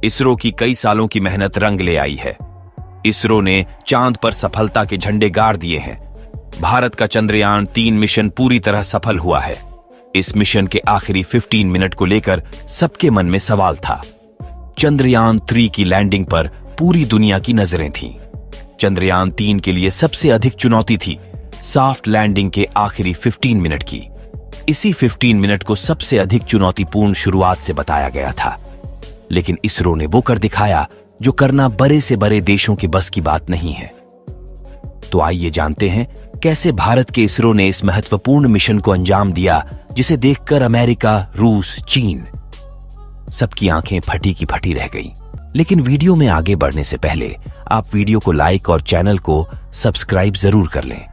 इसरो की कई सालों की मेहनत रंग ले आई है। इसरो ने चांद पर सफलता के झंडे गाड़ दिए हैं। भारत का चंद्रयान 3 मिशन पूरी तरह सफल हुआ है। इस मिशन के आखिरी 15 मिनट को लेकर सबके मन में सवाल था। चंद्रयान 3 की लैंडिंग पर पूरी दुनिया की नजरें थीं। चंद्रयान 3 के लिए सबसे अधिक चुनौती थी सॉफ्ट लैंडिंग के आखिरी 15 मिनट की। इसी 15 मिनट को सबसे अधिक चुनौतीपूर्ण शुरुआत से बताया गया था। लेकिन इसरो ने वो कर दिखाया जो करना बड़े से बड़े देशों के बस की बात नहीं है। तो आइए जानते हैं कैसे भारत के इसरो ने इस महत्वपूर्ण मिशन को अंजाम दिया, जिसे देखकर अमेरिका, रूस, चीन सबकी आंखें फटी की फटी रह गईं। लेकिन वीडियो में आगे बढ़ने से पहले आप वीडियो को लाइक और चैनल को सब्सक्राइब जरूर कर लें।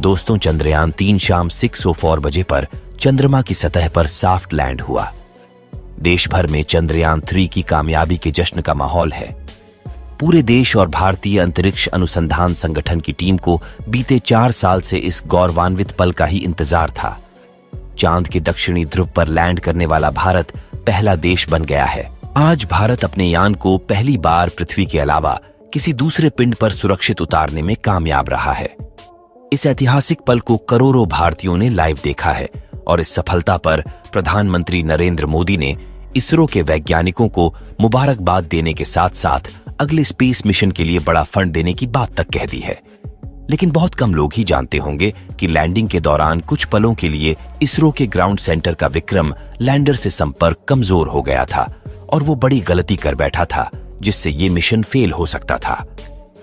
दोस्तों, चंद्रयान 3 शाम 6:04 बजे पर चंद्रमा की सतह पर सॉफ्ट लैंड हुआ। देश भर में चंद्रयान 3 की कामयाबी के जश्न का माहौल है। पूरे देश और भारतीय अंतरिक्ष अनुसंधान संगठन की टीम को बीते 4 साल से इस गौरवान्वित पल का ही इंतजार था। चांद के दक्षिणी ध्रुव पर लैंड करने वाला भारत पहला देश बन गया है। आज भारत अपने यान को पहली बार पृथ्वी के अलावा किसी दूसरे पिंड पर सुरक्षित उतारने में कामयाब रहा है। इस ऐतिहासिक पल को करोड़ों भारतीयों ने लाइव देखा है और इस सफलता पर प्रधानमंत्री नरेंद्र मोदी ने इसरो के वैज्ञानिकों को मुबारकबाद देने के साथ साथ अगले स्पेस मिशन के लिए बड़ा फंड देने की बात तक कह दी है। लेकिन बहुत कम लोग ही जानते होंगे कि लैंडिंग के दौरान कुछ पलों के लिए इसरो के ग्राउंड सेंटर का विक्रम लैंडर से संपर्क कमजोर हो गया था और वो बड़ी गलती कर बैठा था, जिससे ये मिशन फेल हो सकता था।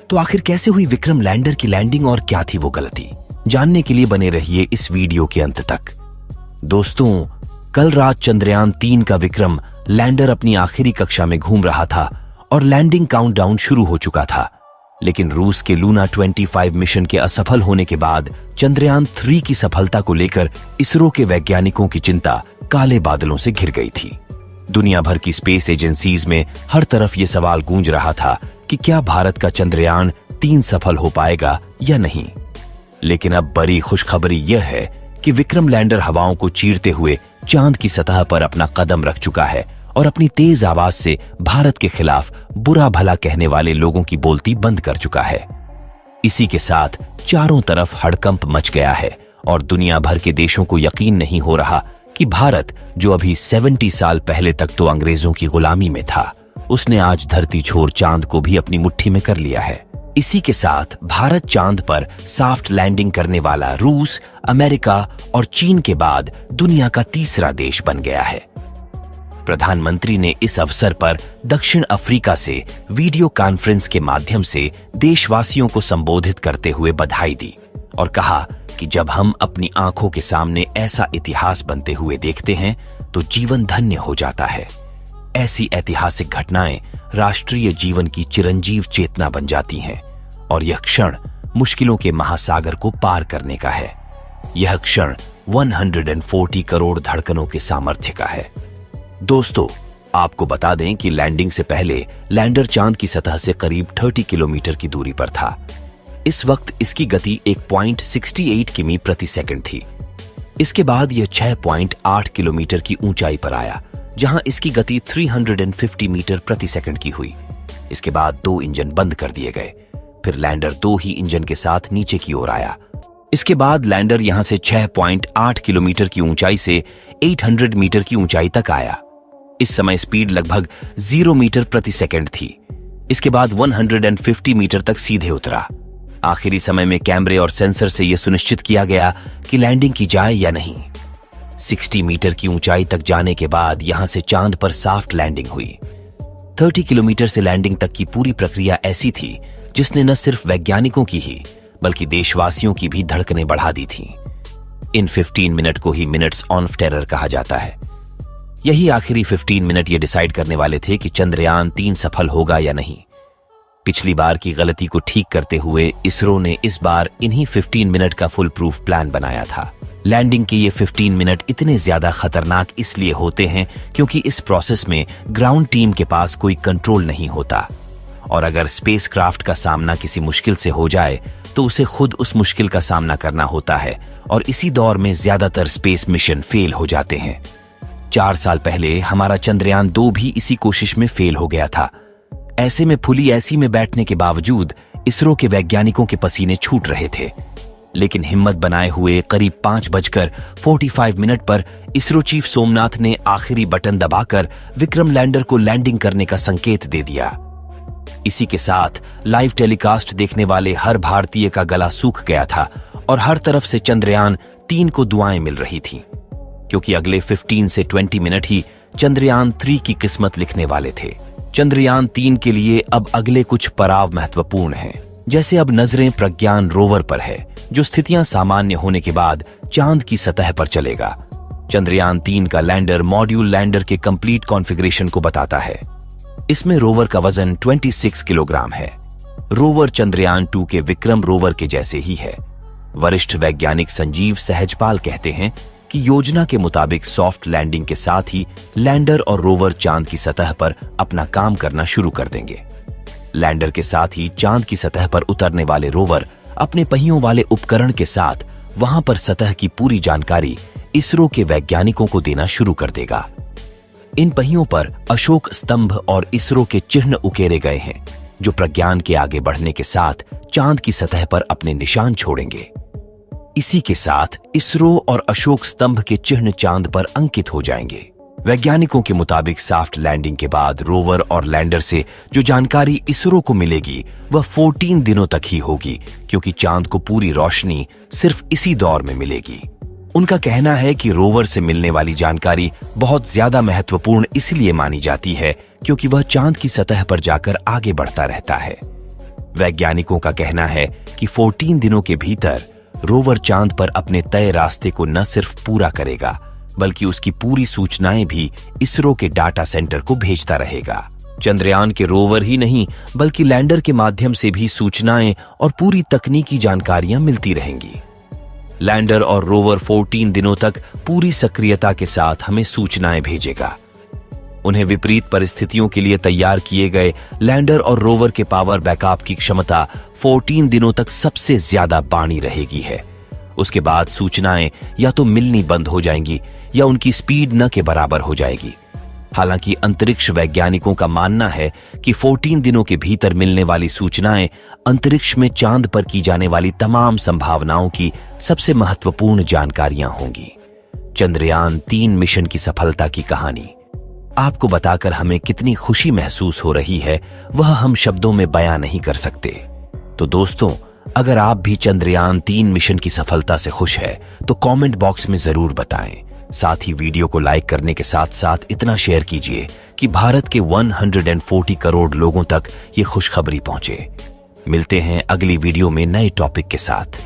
तो आखिर कैसे हुई विक्रम लैंडर की लैंडिंग और क्या थी वो गलती? जानने के लिए बने रहिए इस वीडियो के अंत तक। दोस्तों, कल रात चंद्रयान 3 का विक्रम लैंडर अपनी आखिरी कक्षा में घूम रहा था और लैंडिंग काउंटडाउन शुरू हो चुका था। लेकिन रूस के लूना 25 मिशन के असफल होने के बाद चंद्रयान 3 की सफलता को लेकर इसरो के वैज्ञानिकों की चिंता काले बादलों से घिर गई थी। दुनिया भर की स्पेस एजेंसीज में हर तरफ ये सवाल गूंज रहा था कि क्या भारत का चंद्रयान 3 सफल हो पाएगा या नहीं। लेकिन अब बड़ी खुशखबरी यह है कि विक्रम लैंडर हवाओं को चीरते हुए चांद की सतह पर अपना कदम रख चुका है और अपनी तेज आवाज से भारत के खिलाफ बुरा भला कहने वाले लोगों की बोलती बंद कर चुका है। इसी के साथ चारों तरफ हड़कंप मच गया है और दुनिया भर के देशों को यकीन नहीं हो रहा कि भारत, जो अभी 70 साल पहले तक तो अंग्रेजों की गुलामी में था, उसने आज धरती छोड़ चांद को भी अपनी मुट्ठी में कर लिया है। इसी के साथ भारत चांद पर सॉफ्ट लैंडिंग करने वाला रूस, अमेरिका और चीन के बाद दुनिया का तीसरा देश बन गया है। प्रधानमंत्री ने इस अवसर पर दक्षिण अफ्रीका से वीडियो कॉन्फ्रेंस के माध्यम से देशवासियों को संबोधित करते हुए बधाई दी और कहा कि जब हम अपनी आंखों के सामने ऐसा इतिहास बनते हुए देखते हैं तो जीवन धन्य हो जाता है। ऐसी ऐतिहासिक घटनाएं राष्ट्रीय जीवन की चिरंजीव चेतना बन जाती हैं और यह क्षण मुश्किलों के महासागर को पार करने का है। यह क्षण 140 करोड़ धड़कनों के सामर्थ्य का है। दोस्तों, आपको बता दें कि लैंडिंग से पहले लैंडर चांद की सतह से करीब 30 किलोमीटर की दूरी पर था। इस वक्त इसकी गति 1.68 किमी प्रति सेकंड थी। इसके बाद यह 6.8 किलोमीटर की ऊंचाई पर आया, जहां इसकी गति 350 मीटर प्रति सेकंड की हुई। इसके बाद 2 इंजन बंद कर दिए गए। फिर लैंडर 2 ही इंजन के साथ नीचे की ओर आया। इसके बाद लैंडर यहां से 6.8 किलोमीटर की ऊंचाई से 800 मीटर की ऊंचाई तक आया। इस समय स्पीड लगभग 0 मीटर प्रति सेकंड थी। इसके बाद 150 मीटर तक सीधे उतरा। आखिरी समय में कैमरे और सेंसर से यह सुनिश्चित किया गया कि लैंडिंग की जाए या नहीं। 60 मीटर की ऊंचाई तक जाने के बाद यहां से चांद पर सॉफ्ट लैंडिंग हुई। 30 किलोमीटर से लैंडिंग तक की पूरी प्रक्रिया ऐसी थी जिसने न सिर्फ वैज्ञानिकों की ही बल्कि देशवासियों की भी धड़कनें बढ़ा दी थीं। इन 15 मिनट को ही मिनट्स ऑफ टेरर कहा जाता है। यही आखिरी 15 मिनट ये डिसाइड करने वाले थे कि चंद्रयान 3 सफल होगा या नहीं। पिछली बार की गलती को ठीक करते हुए इसरो ने इस बार इन्हीं 15 मिनट का फुल प्रूफ प्लान बनाया था। लैंडिंग के ये 15 मिनट इतने ज्यादा खतरनाक इसलिए होते हैं क्योंकि इस प्रोसेस में ग्राउंड टीम के पास कोई कंट्रोल नहीं होता और अगर स्पेसक्राफ्ट का सामना किसी मुश्किल से हो जाए तो उसे खुद उस मुश्किल का सामना करना होता है और इसी दौर में ज्यादातर स्पेस मिशन फेल हो जाते हैं। 4 साल पहले हमारा चंद्रयान 2 भी इसी कोशिश में फेल हो गया था। ऐसे में फुली एसी में बैठने के बावजूद इसरो के वैज्ञानिकों के पसीने छूट रहे थे, लेकिन हिम्मत बनाए हुए करीब 5:45 पर इसरो चीफ सोमनाथ ने आखिरी बटन दबाकर विक्रम लैंडर को लैंडिंग करने का संकेत दे दिया। इसी के साथ लाइव टेलीकास्ट देखने वाले हर भारतीय का गला सूख गया था और हर तरफ से चंद्रयान 3 को दुआएं मिल रही थीं, क्योंकि अगले 15 से 20 मिनट ही चंद्रयान 3 की किस्मत लिखने वाले थे। चंद्रयान 3 के लिए अब अगले कुछ पड़ाव महत्वपूर्ण हैं। जैसे अब नजरें प्रज्ञान रोवर पर है, जो स्थितियां सामान्य होने के बाद चांद की सतह पर चलेगा। चंद्रयान 3 का लैंडर मॉड्यूल लैंडर के कंप्लीट कॉन्फ़िगरेशन को बताता है। इसमें रोवर का वजन 26 किलोग्राम है। रोवर चंद्रयान 2 के विक्रम रोवर के जैसे ही है। वरिष्ठ वैज्ञानिक संजीव सहजपाल कहते हैं कि योजना के मुताबिक सॉफ्ट लैंडिंग के साथ ही लैंडर और रोवर चांद की सतह पर अपना काम करना शुरू कर देंगे। लैंडर के साथ ही चांद की सतह पर उतरने वाले रोवर अपने पहियों वाले उपकरण के साथ वहां पर सतह की पूरी जानकारी इसरो के वैज्ञानिकों को देना शुरू कर देगा। इन पहियों पर अशोक स्तंभ और इसरो के चिन्ह उकेरे गए हैं, जो प्रज्ञान के आगे बढ़ने के साथ चांद की सतह पर अपने निशान छोड़ेंगे। इसी के साथ इसरो और अशोक स्तंभ के चिन्ह चांद पर अंकित हो जाएंगे। वैज्ञानिकों के मुताबिक सॉफ्ट लैंडिंग के बाद रोवर और लैंडर से जो जानकारी इसरो को मिलेगी वह 14 दिनों तक ही होगी, क्योंकि चांद को पूरी रोशनी सिर्फ इसी दौर में मिलेगी। उनका कहना है कि रोवर से मिलने वाली जानकारी बहुत ज्यादा महत्वपूर्ण इसलिए मानी जाती है क्योंकि वह चांद की सतह पर जाकर आगे बढ़ता रहता है। वैज्ञानिकों का कहना है कि 14 दिनों के भीतर रोवर चांद पर अपने तय रास्ते को न सिर्फ पूरा करेगा, बल्कि उसकी पूरी सूचनाएं भी इसरो के डाटा सेंटर को भेजता रहेगा। चंद्रयान के रोवर ही नहीं, बल्कि लैंडर के माध्यम से भी सूचनाएं और पूरी तकनीकी जानकारियां मिलती रहेंगी। लैंडर और रोवर 14 दिनों तक पूरी सक्रियता के साथ हमें सूचनाएं भेजेगा। उन्हें विपरीत परिस्थितियों के लिए तैयार किए गए लैंडर और रोवर के पावर बैकअप की क्षमता 14 दिनों तक सबसे ज्यादा बाणी रहेगी है। उसके बाद सूचनाएं या तो मिलनी बंद हो जाएंगी या उनकी स्पीड न के बराबर हो जाएगी। हालांकि अंतरिक्ष वैज्ञानिकों का मानना है कि 14 दिनों के भीतर मिलने वाली सूचनाएं अंतरिक्ष में चांद पर की जाने वाली तमाम संभावनाओं की सबसे महत्वपूर्ण जानकारियां होंगी। चंद्रयान 3 मिशन की सफलता की कहानी आपको बताकर हमें कितनी खुशी महसूस हो रही है, वह हम शब्दों में बयां नहीं कर सकते। तो दोस्तों, अगर आप भी चंद्रयान 3 मिशन की सफलता से खुश है तो कमेंट बॉक्स में जरूर बताएं। साथ ही वीडियो को लाइक करने के साथ साथ इतना शेयर कीजिए कि भारत के 140 करोड़ लोगों तक ये खुशखबरी पहुंचे। मिलते हैं अगली वीडियो में नए टॉपिक के साथ।